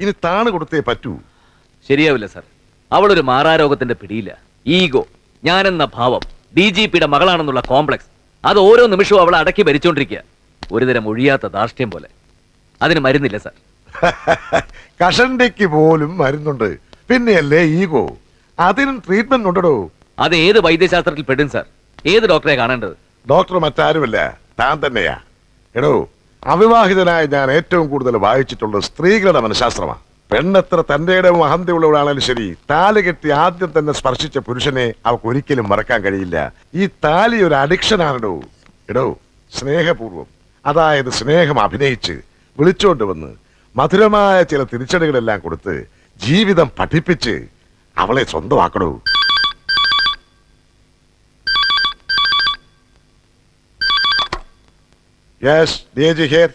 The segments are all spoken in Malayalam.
ഇനി താണ് കൊടുത്തേ പറ്റൂ. ശരിയാവില്ല സാർ. അവളൊരു മാറാരോഗത്തിന്റെ പിടിയില്ല. ഈഗോ, ഞാനെന്ന ഭാവം, DGPയുടെ മകളാണെന്നുള്ള കോംപ്ലക്സ്, അത് ഓരോ നിമിഷവും അവളെ അടക്കി ഭരിച്ചോണ്ടിരിക്കുക. ഒരുതരം ഒഴിയാത്ത ധാർഷ്ട്യം പോലെ. അതിന് മരുന്നില്ല സാർ. കഷണ്ടിക്ക് പോലും മരുന്നുണ്ട്, പിന്നെയല്ലേ ഈഗോ? അതിനും ട്രീറ്റ്മെന്റ് ഉണ്ടോ? അത് ഏത് വൈദ്യശാസ്ത്രത്തിൽ പെടും സാർ? ഏത് ഡോക്ടറെ കാണേണ്ടത്? ഡോക്ടർ മറ്റാരുമല്ല, താൻ തന്നെയാ. എടോ, അവിവാഹിതനായ ഞാൻ ഏറ്റവും കൂടുതൽ വായിച്ചിട്ടുള്ളത് സ്ത്രീകളുടെ മനഃശാസ്ത്രമാണ്. പെണ്ണെത്ര തന്റെ ഇടവും അഹന്തയുള്ളവളാണെങ്കിലും ശരി, താലി കെട്ടി ആദ്യം തന്നെ സ്പർശിച്ച പുരുഷനെ അവൾക്ക് ഒരിക്കലും മറക്കാൻ കഴിയില്ല. ഈ താലി ഒരു അഡിക്ഷനാണെടോ. എടോ, സ്നേഹപൂർവം, അതായത് സ്നേഹം അഭിനയിച്ച് വിളിച്ചോണ്ട് വന്ന് മധുരമായ ചില തിരിച്ചടികളെല്ലാം കൊടുത്ത് ജീവിതം പഠിപ്പിച്ച് അവളെ സ്വന്തമാക്കണോ. Yes, DG here.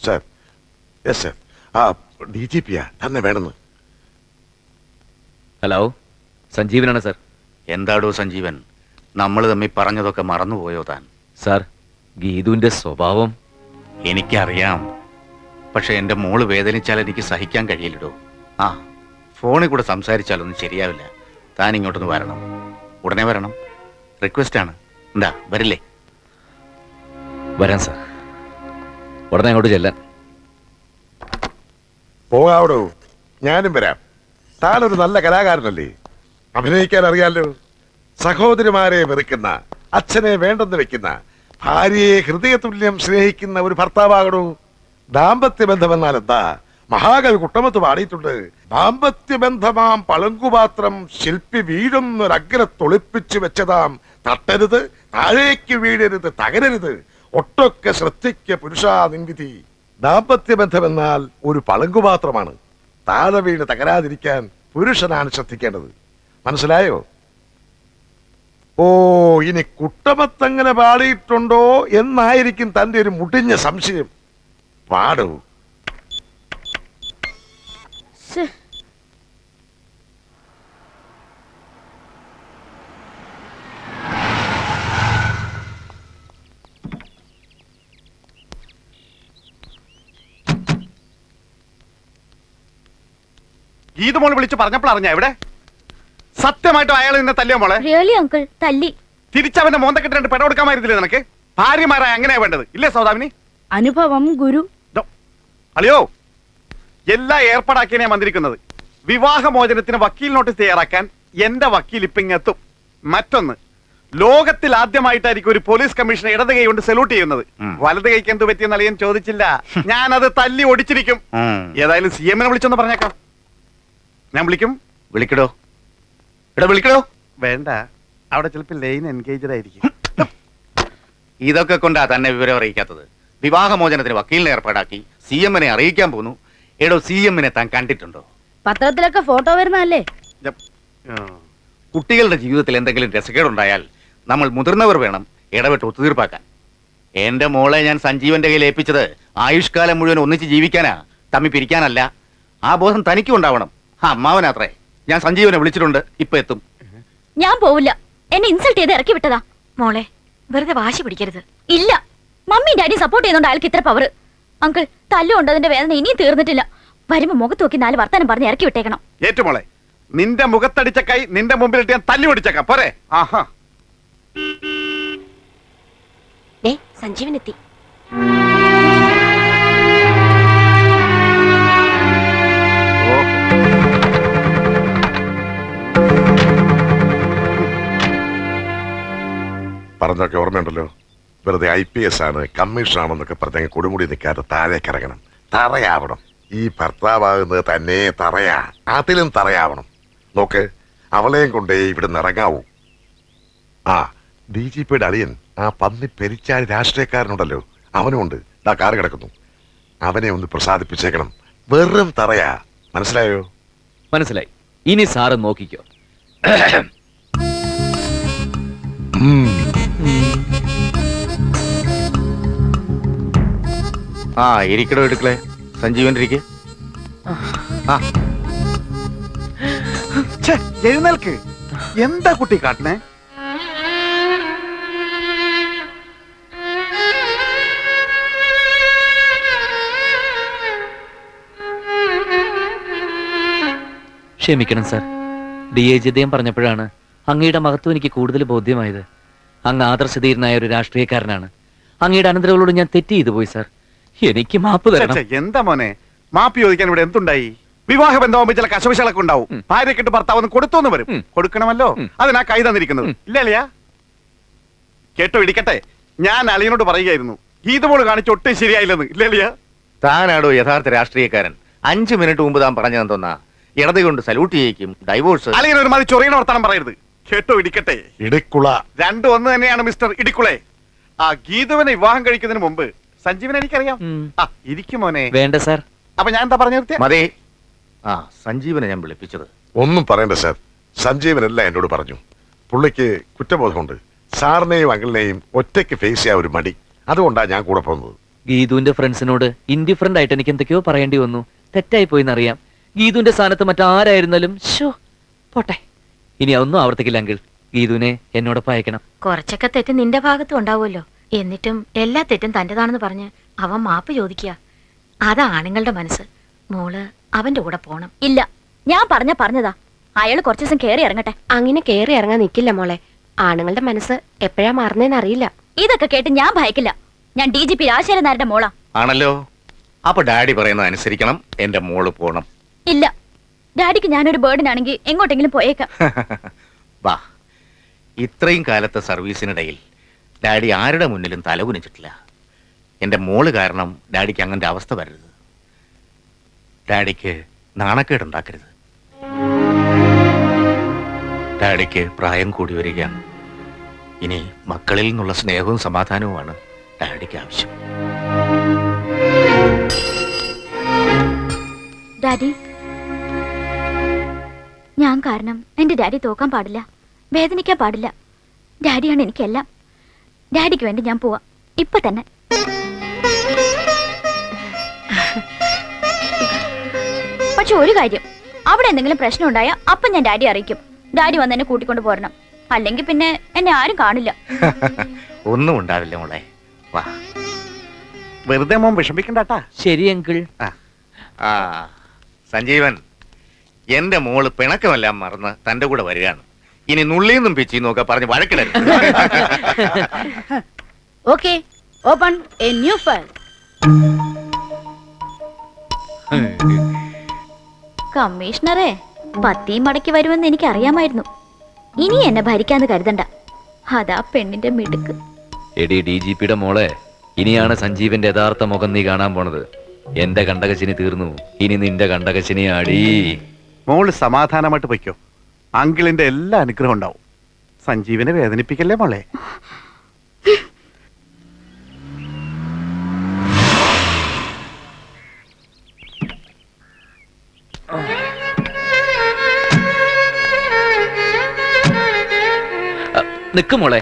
Sir. Yes sir. ആ DGPയാ, തന്നെ വേണമെന്ന്. ഹലോ, സഞ്ജീവനാണ് സാർ. എന്താടോ സഞ്ജീവൻ, നമ്മൾ തമ്മിൽ പറഞ്ഞതൊക്കെ മറന്നുപോയോ താൻ? സാർ, ഗീതുവിന്റെ സ്വഭാവം എനിക്കറിയാം. പക്ഷെ എന്റെ മോള് വേദനിച്ചാൽ എനിക്ക് സഹിക്കാൻ കഴിയില്ലടോ. ആ ഫോണിൽ കൂടെ സംസാരിച്ചാലൊന്നും ശരിയാവില്ല. താൻ ഇങ്ങോട്ടൊന്ന് വരണം, ഉടനെ വരണം. റിക്വസ്റ്റ് ആണ്. എന്താ, വരില്ലേ? വരാൻ സാർ, ഉടനെ അങ്ങോട്ട് ചെല്ലാൻ. പോകാവടോ, ഞാനും വരാം. താനൊരു നല്ല കലാകാരനല്ലേ, അഭിനയിക്കാൻ അറിയാലോ. സഹോദരിമാരെ വെറുക്കുന്ന, അച്ഛനെ വേണ്ടെന്ന് വെക്കുന്ന, ഭാര്യയെ ഹൃദയതുല്യം സ്നേഹിക്കുന്ന ഒരു ഭർത്താവാകണോ. ദാമ്പത്യ ബന്ധമെന്നാൽ എന്താ? മഹാകവി കുട്ടമത്ത് പാടിയിട്ടുണ്ട്. ദാമ്പത്യബന്ധമാം പളുങ്കുപാത്രം ശില്പി വീഴുന്നൊരഗ്രത്തൊളിപ്പിച്ചു വെച്ചതാം, തട്ടരുത്, താഴേക്ക് വീഴരുത്, തകരരുത്, ഒട്ടൊക്കെ ശ്രദ്ധിക്ക പുരുഷാ നിൻവിധി. ദാമ്പത്യബന്ധമെന്നാൽ ഒരു പളുങ്കുപാത്രമാണ്. താഴെ വീണ് തകരാതിരിക്കാൻ പുരുഷനാണ് ശ്രദ്ധിക്കേണ്ടത്. മനസ്സിലായോ? ഓ, ഇനി കുട്ടമത്തങ്ങനെ പാടിയിട്ടുണ്ടോ എന്നായിരിക്കും തന്റെ ഒരു മുടിഞ്ഞ സംശയം. പാടൂ. ഗീതു മോള് വിളിച്ച് പറഞ്ഞപ്പോൾ അറിഞ്ഞ എവിടെ? സത്യമായിട്ടും അയാൾ നിന്നെ തല്ലിയോ മോളെ? റിയലി അങ്കിൾ, തല്ലി. തിരിച്ചവന്റെ മോന്തക്കെട്ട് രണ്ട് പെട കൊടുക്കാമായിരുന്നില്ലേ നിനക്ക്? ഭാര്യമാരായ അങ്ങനെയാ വേണ്ടത്, ഇല്ലേ സൗദാമിനി? അനുഭവം ഗുരു. അളിയോ, എല്ലാം ഏർപ്പാടാക്കിയാണ് ഞാൻ വന്നിരിക്കുന്നത്. വിവാഹമോചനത്തിന് വക്കീൽ നോട്ടീസ് തയ്യാറാക്കാൻ എന്റെ വക്കീൽ ഇപ്പൊ ഇങ്ങെത്തും. മറ്റൊന്ന്, ലോകത്തിൽ ആദ്യമായിട്ടായിരിക്കും ഒരു പോലീസ് കമ്മീഷണർ ഇടത് കൈ കൊണ്ട് സല്യൂട്ട് ചെയ്യുന്നത്. വലത് കൈക്ക് എന്ത് പറ്റിയെന്ന് അളിയൻ ചോദിച്ചില്ല. ഞാനത് തല്ലി ഒടിച്ചിരിക്കും. ഏതായാലും CM-നെ വിളിച്ചൊന്ന് പറഞ്ഞേക്കാം. ഞാൻ വിളിക്കും. വിളിക്കടോ, എടാ വിളിക്കടോ. വേണ്ട, അവിടെ ചിലപ്പോൾ ലൈൻ എൻഗേജഡ് ആയിരിക്കും. ഇതൊക്കെ കൊണ്ടാ തന്നെ വിവരം അറിയിക്കാത്തത്. വിവാഹമോചനത്തിന് വക്കീലിനെ ഏർപ്പാടാക്കി CM-നെ അറിയിക്കാൻ പോന്നു. എടോ, CM-നെ താൻ കണ്ടിട്ടുണ്ടോ? പത്രത്തിലൊക്കെ ഫോട്ടോ വരുന്നല്ലേ. കുട്ടികളുടെ ജീവിതത്തിൽ എന്തെങ്കിലും രസക്കേടുണ്ടായാൽ നമ്മൾ മുതിർന്നവർ വേണം ഇടപെട്ട് ഒത്തുതീർപ്പാക്കാൻ. എന്റെ മോളെ ഞാൻ സഞ്ജീവന്റെ കയ്യിൽ ഏൽപ്പിച്ചത് ആയുഷ്കാലം മുഴുവൻ ഒന്നിച്ച് ജീവിക്കാനാ, തമ്മി പിരിക്കാനല്ല. ആ ബോധം തനിക്കും ഉണ്ടാവണം. അമ്മാവനാത്രേ. ഞാൻ സഞ്ജീവനെ വിളിച്ചിട്ടുണ്ട്, ഇപ്പൊ എത്തും. ഞാൻ പോവില്ല. എന്നെ ഇൻസൾട്ട് ചെയ്ത് ഇറക്കി വിട്ടതാ. മോളെ, വെറുതെ വാശി പിടിക്കരുത്. ഇല്ല, മമ്മി ഡാഡി സപ്പോർട്ട് ചെയ്യുന്നുണ്ട് അയാൾക്ക് ഇത്ര പവർ. അങ്കിൾ, തല്ലുകൊണ്ട് അതിന്റെ വേദന ഇനിയും തീർന്നിട്ടില്ല. വരുമ്പോ മുഖത്ത് നോക്കി 4 വർത്താനം പറഞ്ഞ് ഇറക്കി വിട്ടേക്കണം. ഏറ്റുമോളെ, നിന്റെ മുഖത്തടിച്ച കൈ നിന്റെ മുമ്പിലിട്ട് ഞാൻ തല്ലി ഓടിച്ചേക്കാം, പോരെ? ആഹാ, സഞ്ജീവനെത്തി. പറഞ്ഞൊക്കെ ഓർമ്മയുണ്ടല്ലോ. വെറുതെ IPS ആണ്, കമ്മീഷൻ ആണെന്നൊക്കെ പറഞ്ഞ കൊടുമുടി നിൽക്കാതെ താഴേക്ക് ഇറങ്ങണം, തറയാവണം. ഈ ഭർത്താവാകുന്നത് തന്നെ തറയാ, അതിലും തറയാവണം. നോക്ക്, അവളെയും കൊണ്ടേ ഇവിടുന്ന് ഇറങ്ങാവൂ. ആ DGPയുടെ അളിയൻ, ആ പന്നി പെരിച്ചാൽ രാഷ്ട്രീയക്കാരനുണ്ടല്ലോ, അവനുമുണ്ട്. ദാ കാറ് കിടക്കുന്നു. അവനെ ഒന്ന് പ്രസാദിപ്പിച്ചേക്കണം. വെറും തറയാ, മനസ്സിലായോ? മനസ്സിലായി. ഇനി സാറ് നോക്കിക്കോ. ആ ഇരിക്കടോ, എടുക്കളെ. സഞ്ജീവൻ ഇരിക്കെ. എഴുന്നേൽക്ക്. എന്താ കുട്ടി കാട്ടണേ? ക്ഷമിക്കണം സാർ. ഡി എ ജതയം പറഞ്ഞപ്പോഴാണ് അങ്ങയുടെ മഹത്വം എനിക്ക് കൂടുതൽ ബോധ്യമായത്. അങ്ങ് ആദർശധീരനായ ഒരു രാഷ്ട്രീയക്കാരനാണ്. അങ്ങയുടെ അനന്തരങ്ങളോട് ഞാൻ തെറ്റ് ചെയ്തു പോയി സാർ. എനിക്ക് മാപ്പ് തരണം. എന്താ മോനെ മാപ്പ് ചോദിക്കാൻ ഇവിടെ എന്തുണ്ടായി? വിവാഹ ബന്ധമാകുമ്പോ ചില കശവിശകളൊക്കെ ഉണ്ടാവും. ഭാര്യക്കിട്ട് ഭർത്താവ് ഒന്ന് കൊടുത്തോന്ന് വരും. കൊടുക്കണമല്ലോ, അതിനാ കൈ തന്നിരിക്കുന്നത്. ഇല്ല അളിയാ, കേട്ടോ ഇടിക്കട്ടെ, ഞാൻ അളിയനോട് പറയുകയായിരുന്നു ഗീതമോള് കാണിച്ച് ഒട്ടും ശരിയായില്ലെന്ന്. ഇല്ല അളിയാ? താനാടോ യഥാർത്ഥ രാഷ്ട്രീയക്കാരൻ. 5 മിനിറ്റ് മുമ്പ് താൻ പറഞ്ഞതെന്തോന്നാ, ഇടത് കൊണ്ട് സല്യൂട്ട് ചെയ്യിക്കും, ഡൈവോഴ്സ്. അളിയൻ ഒരു മാതിരി ചൊറിയണ വർത്താനം പറയരുത്. കേട്ടോ ഇടിക്കട്ടെ, ഇടിക്കുള രണ്ടും ഒന്ന് തന്നെയാണ് മിസ്റ്റർ ഇടിക്കുളെ. ആ ഗീതുവിനെ വിവാഹം കഴിക്കുന്നതിന് മുമ്പ് സഞ്ജീവനെ എനിക്കറിയാം. ആ ഇരിക്കും മോനെ. വേണ്ട സാർ. അപ്പൊ ഞാൻ എന്താ പറഞ്ഞു നിർത്തിയ? മതി. ആ സഞ്ജീവനെ ഞാൻ വിളിപ്പിച്ചത്. ഒന്നും പറയണ്ട സാർ. സഞ്ജീവനെല്ലാം എന്നോട് പറഞ്ഞു. പുള്ളിക്ക് കുറ്റബോധമുണ്ട്. സാറിനെയും അങ്കിളിനെയും ഒറ്റയ്ക്ക് ഫേസ് ചെയ്യാൻ ഒരു മടി. അതുകൊണ്ടാണ് ഞാൻ കൂടെ പോകുന്നത്. ഗീതുവിന്റെ ഫ്രണ്ട്സിനോട് ഇൻഡിഫറന്റ് ആയിട്ട് എനിക്ക് എന്തൊക്കെയോ പറയേണ്ടി വന്നു. തെറ്റായി പോയിന്നറിയാം. ഗീതുവിന്റെ സ്ഥാനത്ത് മറ്റാരായിരുന്നാലും പോട്ടെ, ഇനി അതൊന്നും ആവർത്തിക്കില്ല അങ്കിൾ. ഗീതുവിനെ എന്നോടൊപ്പം അയക്കണം. കുറച്ചൊക്കെ തെറ്റ് നിന്റെ ഭാഗത്തും ഉണ്ടാവുമല്ലോ. എന്നിട്ടും എല്ലാ തെറ്റും തന്റേതാണെന്ന് പറഞ്ഞ് അവൻ മാപ്പ് ചോദിക്കുക. അതാ ആണുങ്ങളുടെ മനസ്സ്. മോള് അവന്റെ കൂടെ പോണം. ഇല്ല, ഞാൻ പറഞ്ഞതാ. അയാള് കുറച്ചു ദിവസം കേറി ഇറങ്ങട്ടെ. അങ്ങനെ കേറി ഇറങ്ങാൻ നിൽക്കില്ല മോളെ. ആണുങ്ങളുടെ മനസ്സ് എപ്പോഴാ മാറുന്നേന്ന് അറിയില്ല. ഇതൊക്കെ കേട്ട് ഞാൻ ഭയക്കില്ല. ഞാൻ DGP രാജശേഖരൻ നായരുടെ മോളാ. ആണല്ലോ. അപ്പൊ ഡാഡി പറയുന്നത് അനുസരിക്കണം. എന്റെ മോള് പോണം. ഇല്ല, ഡാഡിക്ക് ഞാനൊരു ബേർഡൻ ആണെങ്കിൽ എങ്ങോട്ടെങ്കിലും പോയേക്കാം. വാ, ഇത്രയും കാലത്തെ സർവീസിനിടയിൽ ഡാഡി ആരുടെ മുന്നിലും തലകുനിച്ചിട്ടില്ല. എന്റെ മോള് കാരണം ഡാഡിക്ക് അങ്ങനത്തെ അവസ്ഥ വരരുത്. ഡാഡിക്ക് നാണക്കേടുണ്ടാക്കരുത്. ഡാഡിക്ക് പ്രായം കൂടി വരികയാണ്. ഇനി മക്കളിൽ നിന്നുള്ള സ്നേഹവും സമാധാനവുമാണ് ഡാഡിക്ക് ആവശ്യം. ഡാഡി, ഞാൻ കാരണം എന്റെ ഡാഡി തോക്കാൻ പാടില്ല, വേദനിക്കാൻ പാടില്ല. ഡാഡിയാണ് എനിക്കെല്ലാം. ഡാഡിക്ക് വേണ്ടി ഞാൻ പോവാ ഇപ്പൊ തന്നെ. പക്ഷെ ഒരു കാര്യം, അവിടെ എന്തെങ്കിലും പ്രശ്നം ഉണ്ടായാൽ അപ്പം ഞാൻ ഡാഡി അറിയിക്കും. ഡാഡി വന്ന് എന്നെ കൂട്ടിക്കൊണ്ട് പോരണം. അല്ലെങ്കിൽ പിന്നെ എന്നെ ആരും കാണില്ല. ഒന്നും ഉണ്ടാവില്ല മോളെ. വാ. വെറുതെ മോൻ വിഷമിക്കണ്ടാട്ടാ. ശരി അങ്കിൾ. ആ സഞ്ജീവൻ, എന്റെ മോള് പിണക്കമെല്ലാം മറന്ന് തന്റെ കൂടെ വരികയാണ്. ഇനി നുള്ളിന്നും പിച്ചിന്നും ഒക്കെ പറഞ്ഞ് വഴക്കിടരുത്. Okay, open a new file. കമ്മീഷണറെ, പത്തിയും മടക്കി വരുമെന്ന് എനിക്ക് അറിയാമായിരുന്നു. ഇനി എന്നെ ഭരിക്കാന്ന് കരുതണ്ട. അതാ പെണ്ണിന്റെ മിടുക്ക്. എടി DGPയുടെ മോളെ, ഇനിയാണ് സഞ്ജീവന്റെ യഥാർത്ഥ മുഖം നീ കാണാൻ പോണത്. എന്റെ കണ്ടകശിനി തീർന്നു, ഇനി നിന്റെ കണ്ടകശിനി ആടി. മോള് സമാധാനമായിട്ട് പൊയ്ക്കോ. അങ്കിളിന്റെ എല്ലാ അനുഗ്രഹം ഉണ്ടാവും. സഞ്ജീവനെ വേദനിപ്പിക്കല്ലേ മോളെ. നിക്ക് മോളെ,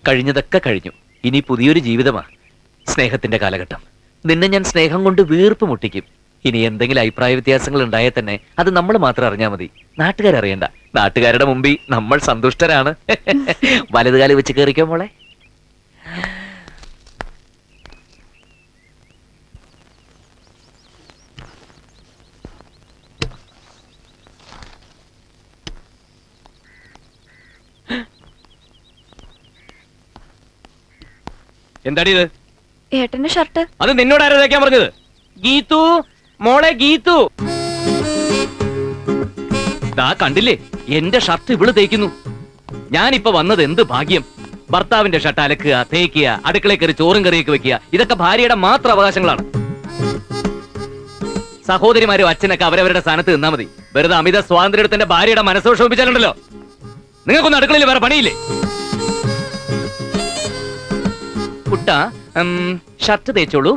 കഴിഞ്ഞതൊക്കെ കഴിഞ്ഞു. ഇനി പുതിയൊരു ജീവിതമാ. സ്നേഹത്തിന്റെ കാലഘട്ടം. നിന്നെ ഞാൻ സ്നേഹം കൊണ്ട് വീർപ്പ് മുട്ടിക്കും. ഇനി എന്തെങ്കിലും അഭിപ്രായ വ്യത്യാസങ്ങൾ ഉണ്ടായാൽ തന്നെ അത് നമ്മൾ മാത്രം അറിഞ്ഞാൽ മതി. നാട്ടുകാരറിയണ്ട. നാട്ടുകാരുടെ മുമ്പിൽ നമ്മൾ സന്തുഷ്ടരാണ്. വലതുകാലി വെച്ച് കയറിക്കോ മോളെ. എന്താടി ഇത്? ഏട്ടന്റെ ഷർട്ട് അത് നിന്നോട് ആരാ തേക്കാൻ പറഞ്ഞത്? ഗീതു മോളെ, ഗീതു. ദാ കണ്ടില്ലേ, എന്റെ ഷർട്ട് ഇവള് തേക്കുന്നു. ഞാനിപ്പോ വന്നത് എന്ത് ഭാഗ്യം. ഭർത്താവിന്റെ ഷർട്ട് അലക്കുക, തേക്കുക, അടുക്കളയിൽ കയറി ചോറും കറിയൊക്കെ വെക്കുക, ഇതൊക്കെ ഭാര്യയുടെ മാത്രം അവകാശങ്ങളാണ്. സഹോദരിമാരും അച്ഛനൊക്കെ അവരവരുടെ സ്ഥാനത്ത് നിന്നാ മതി. വെറുതെ അമിത സ്വാതന്ത്ര്യത്തിന്റെ ഭാര്യയുടെ മനസ്സോ ശോഭിച്ചാലുണ്ടല്ലോ. നിങ്ങൾക്കൊന്നും അടുക്കളയിൽ വേറെ പണിയില്ലേ? കുട്ട, ഷർട്ട് തേച്ചോളൂ.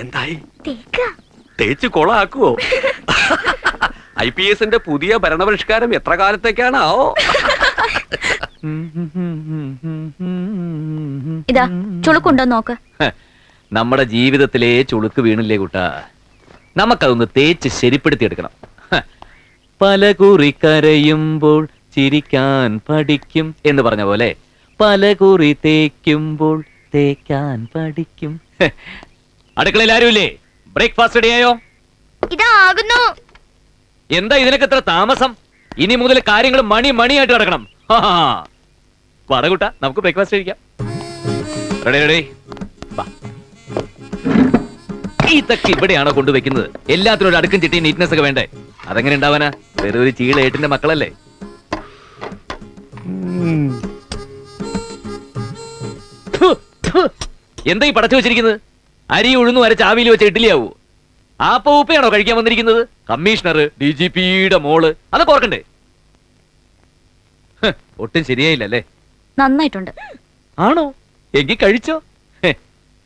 എന്തായി? തേച്ച് കൊളാക്കുവോ? IPSന്റെ പുതിയ ഭരണപരിഷ്കാരം എത്ര കാലത്തേക്കാണാവോ? ഇതാ ചുളുക്കുണ്ടോ നോക്ക്. നമ്മുടെ ജീവിതത്തിലെ ചുളുക്ക് വീണില്ലേ കുട്ടാ. നമുക്കതൊന്ന് തേച്ച് ശരിപ്പെടുത്തിയെടുക്കണം. പല കുറി കരയുമ്പോൾ ചിരിക്കാൻ പഠിക്കും എന്ന് പറഞ്ഞ പോലെ പല കുറി തേക്കുമ്പോൾ തേക്കാൻ പഠിക്കും. അടുക്കളയിൽ ആരുമില്ലേ? ബ്രേക്ക്ഫാസ്റ്റ് റെഡിയായോ? ഇതാകുന്നു. എന്താ ഇതിനൊക്കെ ഇത്ര താമസം? ഇനി മുതൽ കാര്യങ്ങൾ മണിയായിട്ട് കിടക്കണം. വടകൂട്ട, നമുക്ക് ബ്രേക്ക്ഫാസ്റ്റ് കഴിക്കാം. റെഡി. ഇതൊക്കെ ഇവിടെയാണോ കൊണ്ടുവെക്കുന്നത്? എല്ലാത്തിനും ഒരു അടുക്കും ചിട്ടി നീറ്റ്നെസ് ഒക്കെ വേണ്ടേ? അതെങ്ങനെ ഉണ്ടാവാനാ? വെറും ഒരു ചീള ഏട്ടിന്റെ മക്കളല്ലേ? എന്താ ഈ പടച്ചു വെച്ചിരിക്കുന്നത്? അരി ഉഴുന്നു അരച്ച് ആവിയിൽ വെച്ച് ഇഡ്ഡലിയാവൂ? ആപ്പൂപ്പയാണോ കഴിക്കാൻ വന്നിരിക്കുന്നത്? കമ്മീഷണർ, DGPയുടെ മോള്, അതൊക്കെ ഓർക്കണ്ടേ? ഒട്ടും ശരിയായില്ലല്ലേ? നന്നായിട്ടുണ്ട്. ആണോ? എങ്കിൽ കഴിച്ചോ.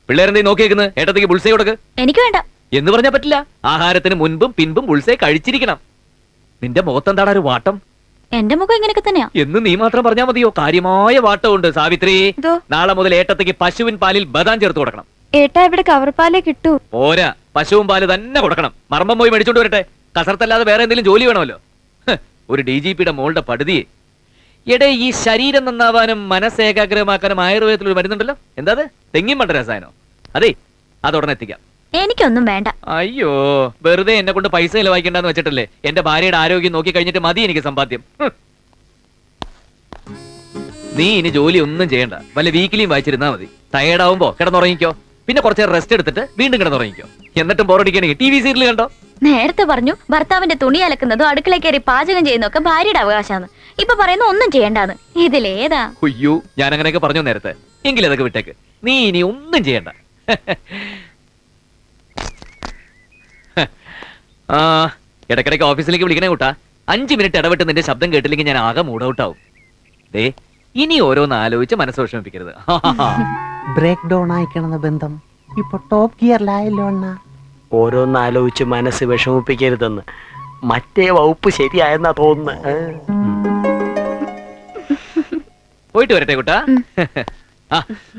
പിള്ളേരെന്തേ നോക്കിയേക്കുന്നത്? ഏട്ടത്തേക്ക് ബുൾസൈ കൊടുക്ക്. എനിക്ക് വേണ്ട എന്ന് പറഞ്ഞാ പറ്റില്ല. ആഹാരത്തിന് മുൻപും പിൻപും ബുൾസൈ കഴിച്ചിരിക്കണം. നിന്റെ മുഖത്തെന്താടാ ഒരു വാട്ടം? എന്റെ മുഖം ഇങ്ങനെയൊക്കെ തന്നെയാ. എന്ന് നീ മാത്രം പറഞ്ഞാ മതിയോ? കാര്യമായ വാട്ടമുണ്ട് സാവിത്രി. നാളെ മുതൽ ഏട്ടത്തേക്ക് പശുവിൻ പാലിൽ ബദാം ചേർത്ത് കൊടുക്കണം. ഏട്ടാ ഇവിടെ കവർപ്പാലേ കിട്ടൂ. പോരാ, പശുവും പാല് തന്നെ കൊടുക്കണം. മർമ്മം പോയി മേടിച്ചോണ്ട് വരട്ടെ. കസർത്തല്ലാതെ വേറെ എന്തെങ്കിലും ജോലി വേണമല്ലോ. ഒരു DGPയുടെ മോളുടെ പടുതിയെ. എടേ, ഈ ശരീരം നന്നാവാനും മനസ്സേകാഗ്രമാക്കാനും ആയുർവേദത്തിൽ ഒരു മരുന്നുണ്ടല്ലോ. എന്താ അത്? തെങ്ങിൻ മണ്ട രസായനോ? അതെ, അതുടനെ എത്തിക്കാം. എനിക്കൊന്നും വേണ്ട. അയ്യോ, വെറുതെ എന്നെ കൊണ്ട് പൈസ ചിലവാക്കിണ്ടെന്ന് വെച്ചിട്ടല്ലേ എന്റെ ഭാര്യയുടെ ആരോഗ്യം നോക്കി കഴിഞ്ഞിട്ട് മതി എനിക്ക് സമ്പാദ്യം. നീ ഇനി ജോലി ഒന്നും ചെയ്യണ്ട. വല്ല വീക്കിലിയും വായിച്ചിരുന്നാ മതി. ടയേർഡാവുമ്പോ കിടന്നുറങ്ങിക്കോ. പിന്നെ കുറച്ച് റെസ്റ്റ് എടുത്തിട്ട് വീണ്ടും കിടന്നുറങ്ങിക്കോ. എന്നിട്ടും ബോറടിക്കണെങ്കിൽ TV സീരിയൽ കണ്ടോ. നേരത്തെ പറഞ്ഞു ഭർത്താവിന്റെ തുണി അലക്കുന്നതും അടുക്കളയിൽ കയറി പാചകം ചെയ്യുന്നതൊക്കെ ഭാര്യയുടെ അവകാശമാണ്. ഇപ്പൊ പറയുന്ന ഒന്നും ചെയ്യണ്ടാന്ന്. ഇതിലേതാ? അയ്യോ, ഞാൻ അങ്ങനെയൊക്കെ പറഞ്ഞു നേരത്തെ. എങ്കിലും അതൊക്കെ വിട്ടേക്ക്. നീ ഇനി ഒന്നും ചെയ്യണ്ട. ഇടയ്ക്കിടയ്ക്ക് ഓഫീസിലേക്ക് വിളിക്കണേ കൂട്ടാ. 5 മിനിറ്റ് ഇടവിട്ട് നിന്റെ ശബ്ദം കേട്ടില്ലെങ്കിൽ ഞാൻ ആകെ മൂഡ് ഔട്ട് ആവും. ദേ, ഇനി ഓരോന്ന് ആലോചിച്ച് മനസ്സ് വിഷമിപ്പിക്കരുത്. ബ്രേക്ക് ഡൗൺ ആയിക്കണ ബന്ധം ഇപ്പൊ ടോപ്പ് ഗിയറിലായല്ലോ അണ്ണ. ഓരോന്ന് ആലോചിച്ച് മനസ്സ് വിഷമിപ്പിക്കരുതെന്ന് മറ്റേ വകുപ്പ് ശരിയായെന്നാ തോന്നുന്നു. പോയിട്ട് വരട്ടെ കൂട്ടാ.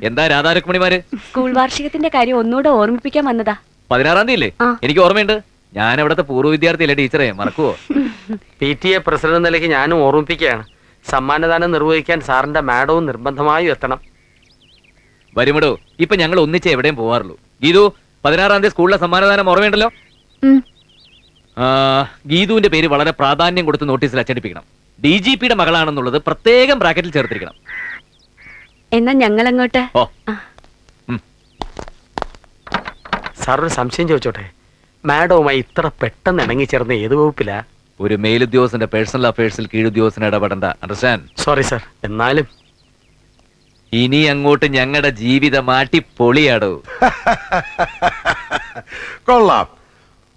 എന്താ രാധാരുക്മണിമാര്? സ്കൂൾ വാർഷികത്തിന്റെ കാര്യം ഒന്നുകൂടെ ഓർമ്മിപ്പിക്കാൻ വന്നതാ. 16-ാം തീയതി അല്ലേ? എനിക്ക് ഓർമ്മയുണ്ട്. ഞാൻ അവിടുത്തെ പൂർവ്വ വിദ്യാർത്ഥിയല്ലേ ടീച്ചറെ, മറക്കുവോ? PTA പ്രസിഡന്റ് നിലയ്ക്ക് ഞാനും ഓർമ്മിപ്പിക്കുകയാണ്. സമ്മാനദാനം നിർവഹിക്കാൻ സാറിന്റെ മാഡവും നിർബന്ധമായും എത്തണം. വരുമടോ, ഇപ്പൊ ഞങ്ങൾ ഒന്നിച്ച് എവിടെയും പോവാറുള്ളൂ. ഗീതു, 16-ാം തീയതി സ്കൂളിലെ സമ്മാനദാനം ഓർമ്മയുണ്ടല്ലോ. ഗീതുവിന്റെ പേര് വളരെ പ്രാധാന്യം കൊടുത്ത് നോട്ടീസിൽ അച്ചടിപ്പിക്കണം. DGPയുടെ മകളാണെന്നുള്ളത് പ്രത്യേകം ബ്രാക്കറ്റിൽ ചേർത്തിരിക്കണം. എന്നാ ഞങ്ങൾ അങ്ങോട്ട്. ഓ, സാർ ഒരു സംശയം ചോദിച്ചോട്ടെ? മാഡവുമായി ഇത്ര പെട്ടെന്ന് ഇണങ്ങിച്ചേർന്ന ഏത് വകുപ്പിലാ? ഒരു മേലുദ്യോഗസ്ഥന്റെ പേഴ്സണൽ അഫയേഴ്സിൽ കീഴുദ്യോഗസ്ഥന് ഇടപെടണ്ട. അണ്ടർസ്റ്റാൻഡ്? Sorry sir. എന്നാലും ഇനി അങ്ങോട്ട് ഞങ്ങളുടെ ജീവിതം മാറ്റി പൊളിയാടോ. കൊള്ളാം.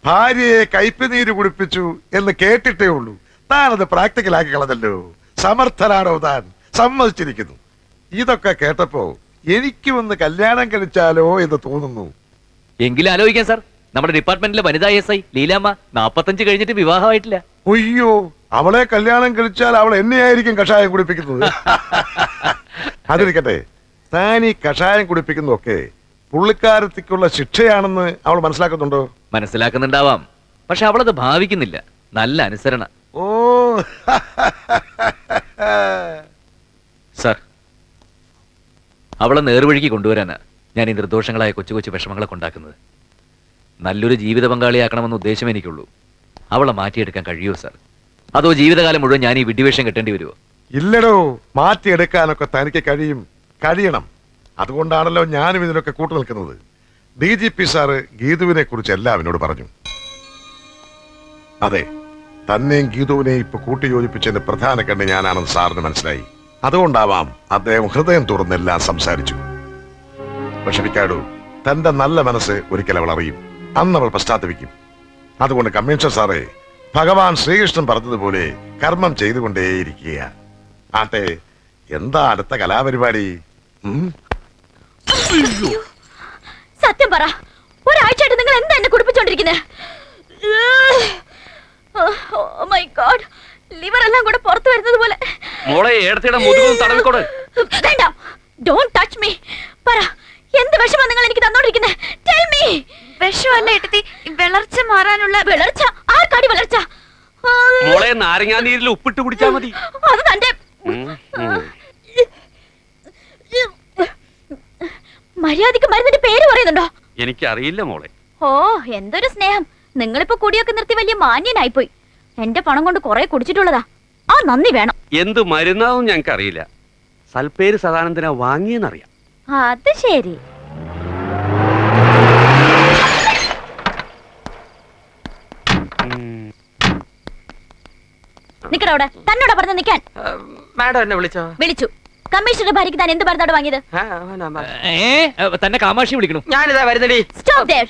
ഭാര്യയെ കയ്പുനീര് കുടിപ്പിച്ചു എന്ന് കേട്ടിട്ടേ ഉള്ളൂ. താനത് പ്രാക്ടിക്കലാക്കി കളഞ്ഞല്ലോ. സമർത്ഥനാണോ താൻ? സമ്മതിച്ചിരിക്കുന്നു. ഇതൊക്കെ കേട്ടപ്പോ എനിക്കും ഒന്ന് കല്യാണം കഴിച്ചാലോ എന്ന് തോന്നുന്നു. എങ്കിലും ആലോചിക്കാം സാർ. നമ്മുടെ ഡിപ്പാർട്ട്മെന്റിലെ വനിതാ SI ലീലാമ്മ 45 കഴിഞ്ഞിട്ട് വിവാഹമായിട്ടില്ല. അയ്യോ, അവളെ കല്യാണം കഴിച്ചാൽ അവൾ എന്നെയായിരിക്കും കഷായം കുടിപ്പിക്കുന്നത്. അതിരിക്കട്ടെ, താൻ ഈ കഷായം കുടിപ്പിക്കുന്നതൊക്കെ പുള്ളിക്കാരത്തിക്കുള്ള ശിക്ഷയാണെന്ന് അവൾ മനസ്സിലാക്കുന്നുണ്ടോ? മനസ്സിലാക്കുന്നുണ്ടാവാം. പക്ഷെ അവളത് ഭാവിക്കുന്നില്ല. നല്ല അനുസരണ. ഓ, സാർ, അവളെ നേർവഴിക്ക് കൊണ്ടുവരാനാ ഞാൻ ഈ നിർദോഷങ്ങളായ കൊച്ചു കൊച്ചു വിഷമങ്ങളൊക്കെ ഉണ്ടാക്കുന്നത്. നല്ലൊരു ജീവിത പങ്കാളിയാക്കണമെന്ന ഉദ്ദേശം എനിക്കുള്ളൂ. അവളെ മാറ്റിയെടുക്കാൻ കഴിയുമോ സാർ? അതോ ജീവിതകാലം മുഴുവൻ ഞാൻ ഈ വിഡ്ഢിവേഷം കെട്ടേണ്ടി വരുമോ? ഇല്ലടോ, മാറ്റിയെടുക്കാനൊക്കെ തനിക്ക് കഴിയണം. അതുകൊണ്ടാണല്ലോ ഞാനും ഇതിനൊക്കെ കൂട്ടുനിൽക്കുന്നത്. DGP സാറ് ഗീതുവിനെ കുറിച്ച് എല്ലാം എന്നോട് പറഞ്ഞു. അതെ, തന്നെയും ഗീതുവിനെയും ഇപ്പൊ കൂട്ടിയോജിപ്പിച്ചതിന്റെ പ്രധാന കണ്ണ് ഞാനാണെന്ന് സാറിന് മനസ്സിലായി. അതുകൊണ്ടാവാം അദ്ദേഹം ഹൃദയം തുറന്നെല്ലാം സംസാരിച്ചു. വിഷമിക്കാടൂ, തന്റെ നല്ല മനസ്സ് ഒരിക്കൽ അവൾ അറിയും. അന്ന് അവൾ പശ്ചാത്തപിക്കും. അതുകൊണ്ട് കമ്മീഷണർ സാറേ, ഭഗവാൻ ശ്രീകൃഷ്ണൻ പറഞ്ഞതുപോലെ കർമ്മം ചെയ്തുകൊണ്ടേയിരിക്കുക. ആട്ടെ, എന്താ അടുത്ത കലാപരിപാടി? സത്യം പറ, ഒരാഴ്ചയായിട്ട് നിങ്ങൾ എന്താ എന്നെ കുടിപ്പിച്ചോണ്ടിരിക്കുന്നത്? മൈ ഗോഡ്, ലിവർ എല്ലാം കൂടെ പുറത്തു വരുന്നത് പോലെ. മോളെ ഏടത്തിയുടെ മുതുകും തടവിക്കോട്. വേണ്ട, ഡോണ്ട് ടച്ച് മീ. പറ, എന്ത് വിഷമാണ് നിങ്ങൾ എനിക്ക് തന്നോണ്ടിരിക്കുന്നത്? Tell me. വിഷമല്ല ഏട്ടത്തി, വിളർച്ച മാറാനുള്ള. വിളർച്ച? ആർക്കാടി വിളർച്ച? മോളെ നാരങ്ങാനീരിൽ ഉപ്പിട്ട് കുടിച്ചാ മതി. അത് തന്റെ മര്യാദക്ക് മരുന്നിന്റെ പേര് പറയുന്നുണ്ടോ? എനിക്കറിയില്ല മോളെ. ഓ എന്തൊരു സ്നേഹം. നിങ്ങളിപ്പോ കുടിയൊക്കെ നിർത്തി വലിയ മാന്യനായിപ്പോയി. എന്റെ പണം കൊണ്ട് കുറെ കുടിച്ചിട്ടുള്ളതാ. ആ നന്ദി വേണം. എന്ത് മരുന്നാവും ഞങ്ങൾക്ക് അറിയില്ല. സൽപ്പേര് സദാനന്ദന വാങ്ങിയെന്നറിയാം. അത് ശരി. നിക്കടവിടെ. തന്നോടാ പറഞ്ഞ നിക്കാൻ. മാഡം എന്നെ വിളിച്ചോ? വിളിച്ചു. കമ്മീഷണറുടെ ഭാര്യയ്ക്ക് താൻ എന്ത് മരുന്നാണ് വാങ്ങിയത്? തന്നെ കാമാക്ഷി വിളിക്കണു. ഞാനിതാ വരുന്നടി. Stop there.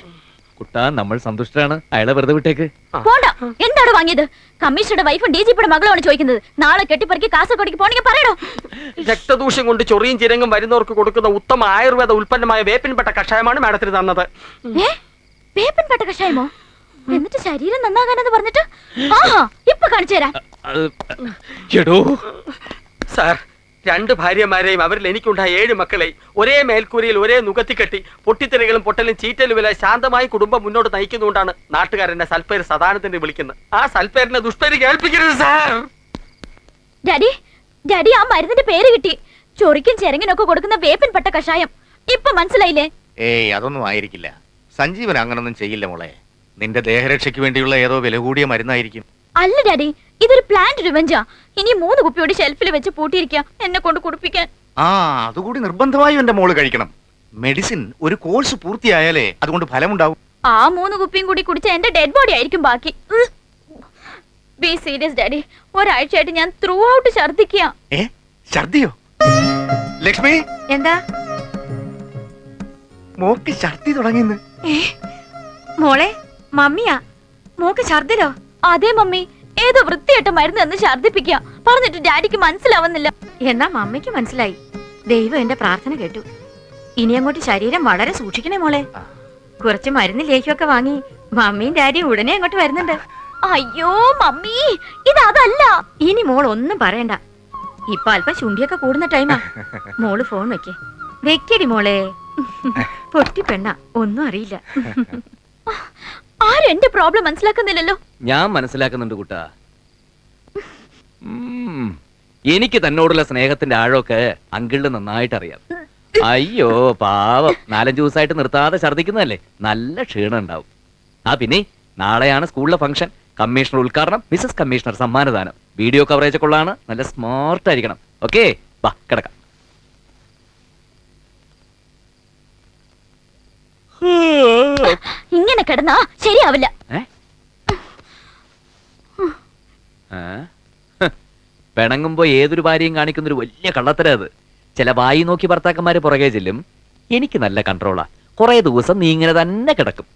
കുട്ടാ, നമ്മൾ സന്തുഷ്ടരാണ്. അയാളെ വെറുതെ വിട്ടേക്ക്. പോണ്ട. എന്താണ് വാങ്ങിയത്? കമ്മീഷണറുടെ വൈഫും DGPയുടെ മകളുമാണ് ചോദിക്കുന്നത്. നാളെ കെട്ടിപ്പറക്കി കാസർഗോഡേക്ക് പോണെങ്കിൽ പറയണോ? രക്തദൂഷ്യം കൊണ്ട് ചൊറിയും ചിരങ്ങും വരുന്നവർക്ക് കൊടുക്കുന്ന ഉത്തമ ആയുർവേദ ഉൽപ്പന്നമായ വേപ്പിൻപെട്ട കഷായമാണ് മാഡത്തിന് തന്നത്. വേപ്പിൻപെട്ട കഷായമോ? എന്നിട്ട് ശരീരം നന്നാകാനെന്ന് പറഞ്ഞിട്ട് ആഹാ ഇപ്പൊ കാണിച്ചു തരാം. സാർ, 2 ഭാര്യമാരെയും അവരിൽ എനിക്കുണ്ടായ 7 മക്കളെ ഒരേ മേൽക്കൂരയിൽ ഒരേ നുകത്തിക്കെട്ടി പൊട്ടിത്തെറികളും പൊട്ടലും ചീറ്റലുമില്ല ശാന്തമായി കുടുംബം മുന്നോട്ട് നയിക്കുന്നുകൊണ്ടാണ് നാട്ടുകാരനെ സൽപ്പേര് സദാനത്തിന് വിളിക്കുന്നത്. ആ സൽപ്പേരിനെ ദുഷ്പേര് കേൾപ്പിക്കരുത് സാർ. ഡാഡി, ഡാഡി, ആ മരുന്നിന്റെ പേര് കിട്ടി. ചൊറിക്കും ചെരങ്ങിനൊക്കെ കൊടുക്കുന്ന വേപ്പിൻപെട്ട കഷായം. ഇപ്പൊ മനസ്സിലായില്ലേ? ഏയ് അതൊന്നും ആയിരിക്കില്ല. സഞ്ജീവൻ അങ്ങനൊന്നും ചെയ്യില്ല മോളെ. നിന്റെ ദേഹരക്ഷയ്ക്ക് വേണ്ടിയുള്ള ഏതോ വില കൂടിയ മരുന്നായിരിക്കും. അല്ല ഡാഡി, ഇതൊരു പ്ലാന്റ് റിവെഞ്ചാ. ഇനി 3 കുപ്പിയോട് ഷെൽഫിൽ വെച്ച് പൂട്ടിയിരിക്കുക എന്നെ കൊണ്ട് കുടിപ്പിക്കാൻ. ആ അതുകൂടി നിർബന്ധമായും എന്റെ മോള് കഴിക്കണം. മെഡിസിൻ ഒരു കോഴ്സ് പൂർത്തിയായാലേ അതുകൊണ്ട് ഫലമുണ്ടാവും. ആ 3 കുപ്പിയും കൂടി കുടിച്ച എന്റെ ഡെഡ് ബോഡി ആയിരിക്കും ബാക്കി. Be serious daddy. ഒരാഴ്ചയായിട്ട് ഞാൻ ത്രൂ ഔട്ട് ഛർദിക്കുക. ഛർദിയോ? ലക്ഷ്മി, എന്താ മോക്ക് ഛർദി തുടങ്ങിന്ന്. മോളെ? മമ്മിയാ? മോക്ക് ഛർദിലോ? അതെ മമ്മി. ഏതോ വൃത്തിയായിട്ട മരുന്ന് എന്ന് ഛർദിപ്പിക്കുക. പറഞ്ഞിട്ട് ഡാഡിക്ക് മനസ്സിലാവുന്നില്ല. എന്നാ മമ്മിക്ക് മനസ്സിലായി. ദൈവം എന്റെ പ്രാർത്ഥന കേട്ടു. ഇനി അങ്ങോട്ട് ശരീരം വളരെ സൂക്ഷിക്കണേ മോളെ. കുറച്ച് മരുന്ന് ലേഖ്യമൊക്കെ വാങ്ങി മമ്മിയും ഡാഡിയും ഉടനെ അങ്ങോട്ട് വരുന്നുണ്ട്. അയ്യോ മമ്മി, ഇതല്ല. ഇനി മോൾ ഒന്നും പറയണ്ട. ഇപ്പൊ അല്പം ചുണ്ടിയൊക്കെ കൂടുന്ന ടൈമാ. മോള് ഫോൺ വെക്കടി മോളെ. പൊട്ടി പെണ്ണ, ഒന്നും അറിയില്ല. ആരും എന്റെ പ്രോബ്ലം മനസ്സിലാക്കുന്നില്ലല്ലോ. ഞാൻ മനസ്സിലാക്കുന്നുണ്ട് കുട്ടാ. എനിക്ക് തന്നോടുള്ള സ്നേഹത്തിന്റെ ആഴമൊക്കെ അങ്കിളിന് നന്നായിട്ട് അറിയാം. അയ്യോ പാവം, 4-5 ദിവസമായിട്ട് നിർത്താതെ ഛർദിക്കുന്നതല്ലേ. നല്ല ക്ഷീണം ഉണ്ടാവും. ആ പിന്നെ നാളെയാണ് സ്കൂളിലെ ഫംഗ്ഷൻ. കമ്മീഷണർ ഉദ്ഘാടനം, മിസസ് കമ്മീഷണർ സമ്മാനദാനം. വീഡിയോ കവറേജ് ഒക്കെ ഉള്ളതാണ്. നല്ല സ്മാർട്ട് ആയിരിക്കണം. ഓക്കെ, വാ കിടക്കാം. ഇങ്ങനെ കിടന്നാ ശരിയാവില്ല. പിണങ്ങുമ്പോ ഏതൊരു ഭാര്യയും കാണിക്കുന്നൊരു വലിയ കള്ളത്തര അത്. ചില വായി നോക്കി ഭർത്താക്കന്മാര് പുറകെ ചെല്ലും. എനിക്ക് നല്ല കൺട്രോളാ. കുറെ ദിവസം നീ ഇങ്ങനെ തന്നെ കിടക്കും.